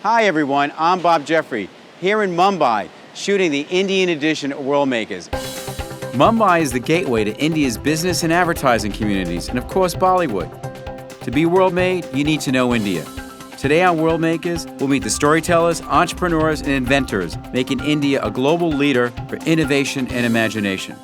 Hi everyone, I'm Bob Jeffrey, here in Mumbai, shooting the Indian edition of Worldmakers. Mumbai is the gateway to India's business and advertising communities, and of course Bollywood. To be world made, you need to know India. Today on Worldmakers, we'll meet the storytellers, entrepreneurs, and inventors making India a global leader for innovation and imagination.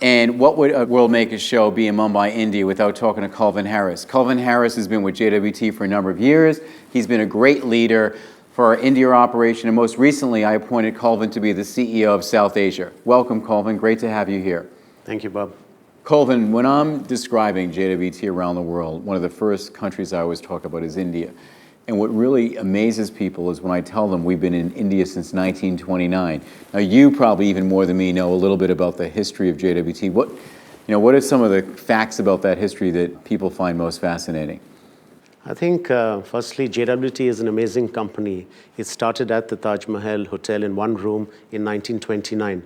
And what would a Worldmakers show be in Mumbai, India, without talking to Colvyn Harris? Colvyn Harris has been with JWT for a number of years. He's been a great leader for our India operation, and most recently I appointed Colvyn to be the CEO of South Asia. Welcome, Colvyn. Great to have you here. Thank you, Bob. Colvyn, when I'm describing JWT around the world, one of the first countries I always talk about is India. And what really amazes people is when I tell them we've been in India since 1929. Now, you probably even more than me know a little bit about the history of JWT. What are some of the facts about that history that people find most fascinating? I think, firstly, JWT is an amazing company. It started at the Taj Mahal Hotel in one room in 1929.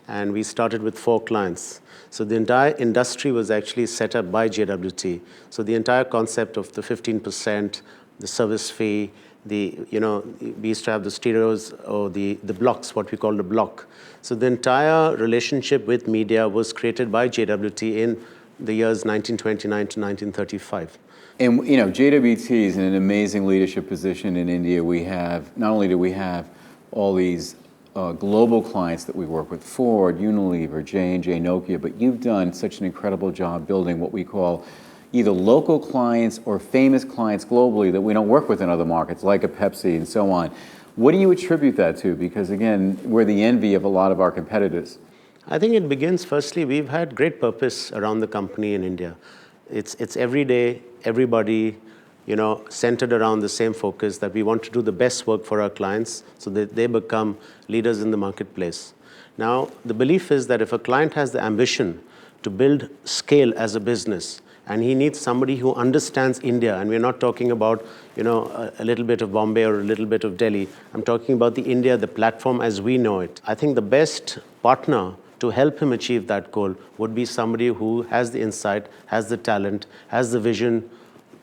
And we started with 4 clients. So the entire industry was actually set up by JWT. So the entire concept of the 15%, the service fee, we used to have the stereos or the blocks, what we call the block. So the entire relationship with media was created by JWT in the years 1929 to 1935. And JWT is in an amazing leadership position in India. Not only do we have all these global clients that we work with, Ford, Unilever, J&J, Nokia, but you've done such an incredible job building what we call either local clients or famous clients globally that we don't work with in other markets, like a Pepsi and so on. What do you attribute that to? Because again, we're the envy of a lot of our competitors. I think it begins, firstly, we've had great purpose around the company in India. It's every day, everybody, centered around the same focus that we want to do the best work for our clients so that they become leaders in the marketplace. Now, the belief is that if a client has the ambition to build scale as a business, and he needs somebody who understands India, and we're not talking about, a little bit of Bombay or a little bit of Delhi. I'm talking about the India, the platform as we know it. I think the best partner to help him achieve that goal would be somebody who has the insight, has the talent, has the vision,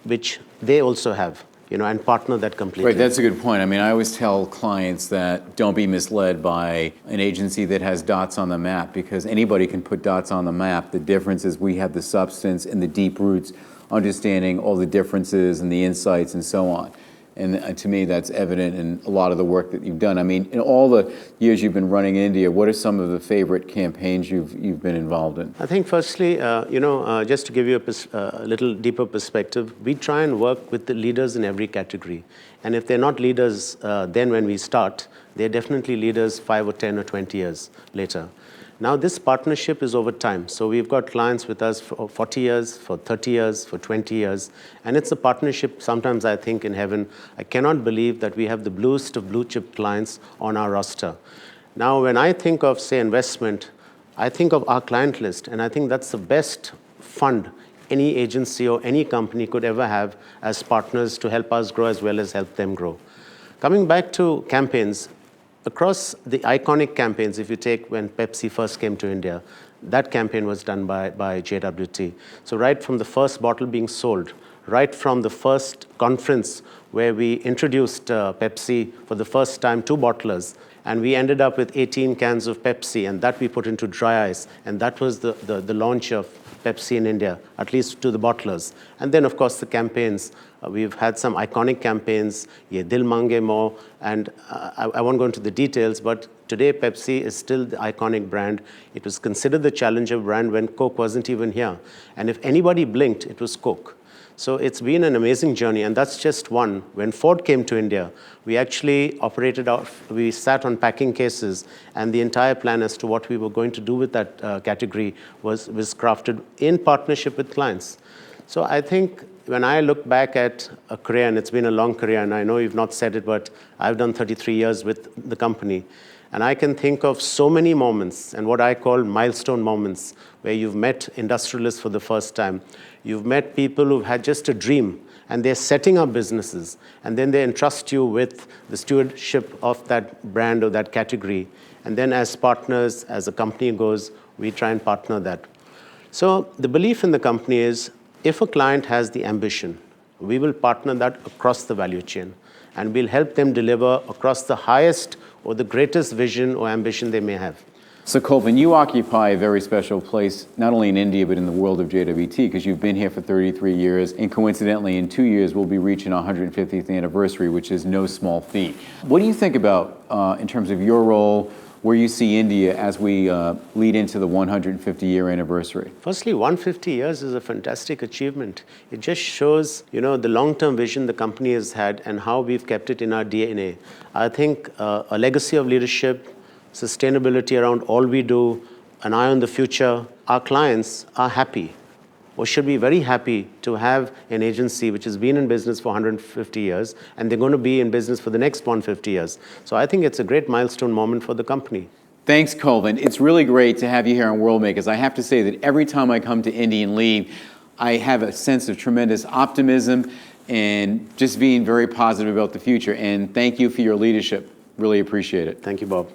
which they also have, and partner that completely. Right, that's a good point. I always tell clients that don't be misled by an agency that has dots on the map, because anybody can put dots on the map. The difference is we have the substance and the deep roots, understanding all the differences and the insights and so on. And to me, that's evident in a lot of the work that you've done. In all the years you've been running India, what are some of the favorite campaigns you've been involved in? I think firstly, just to give you a little deeper perspective, we try and work with the leaders in every category. And if they're not leaders then when we start, they're definitely leaders 5 or 10 or 20 years later. Now, this partnership is over time. So we've got clients with us for 40 years, for 30 years, for 20 years. And it's a partnership, sometimes I think in heaven, I cannot believe that we have the bluest of blue chip clients on our roster. Now, when I think of, say, investment, I think of our client list. And I think that's the best fund any agency or any company could ever have as partners to help us grow as well as help them grow. Coming back to campaigns, across the iconic campaigns, if you take when Pepsi first came to India, that campaign was done by JWT. So right from the first bottle being sold, right from the first conference where we introduced Pepsi for the first time to bottlers, and we ended up with 18 cans of Pepsi, and that we put into dry ice, and that was the launch of Pepsi in India, at least to the bottlers. And then, of course, the campaigns. We've had some iconic campaigns, Ye Dil Mange Mo, and I won't go into the details, but today Pepsi is still the iconic brand. It was considered the challenger brand when Coke wasn't even here. And if anybody blinked, it was Coke. So it's been an amazing journey, and that's just one. When Ford came to India, we actually we sat on packing cases, and the entire plan as to what we were going to do with that category was crafted in partnership with clients. So I think when I look back at a career, and it's been a long career, and I know you've not said it, but I've done 33 years with the company, and I can think of so many moments, and what I call milestone moments, where you've met industrialists for the first time. You've met people who've had just a dream, and they're setting up businesses, and then they entrust you with the stewardship of that brand or that category. And then as partners, as the company goes, we try and partner that. So the belief in the company is, if a client has the ambition, we will partner that across the value chain. and we'll help them deliver across the highest or the greatest vision or ambition they may have. So Colvyn, you occupy a very special place, not only in India, but in the world of JWT, because you've been here for 33 years, and coincidentally, in 2 years, we'll be reaching our 150th anniversary, which is no small feat. What do you think about, in terms of your role, where you see India as we lead into the 150-year anniversary? Firstly, 150 years is a fantastic achievement. It just shows, the long-term vision the company has had and how we've kept it in our DNA. I think a legacy of leadership, sustainability around all we do, an eye on the future, our clients are happy, or should be very happy to have an agency which has been in business for 150 years, and they're going to be in business for the next 150 years. So I think it's a great milestone moment for the company. Thanks, Colvyn. It's really great to have you here on Worldmakers. I have to say that every time I come to India and leave, I have a sense of tremendous optimism and just being very positive about the future. And thank you for your leadership. Really appreciate it. Thank you, Bob.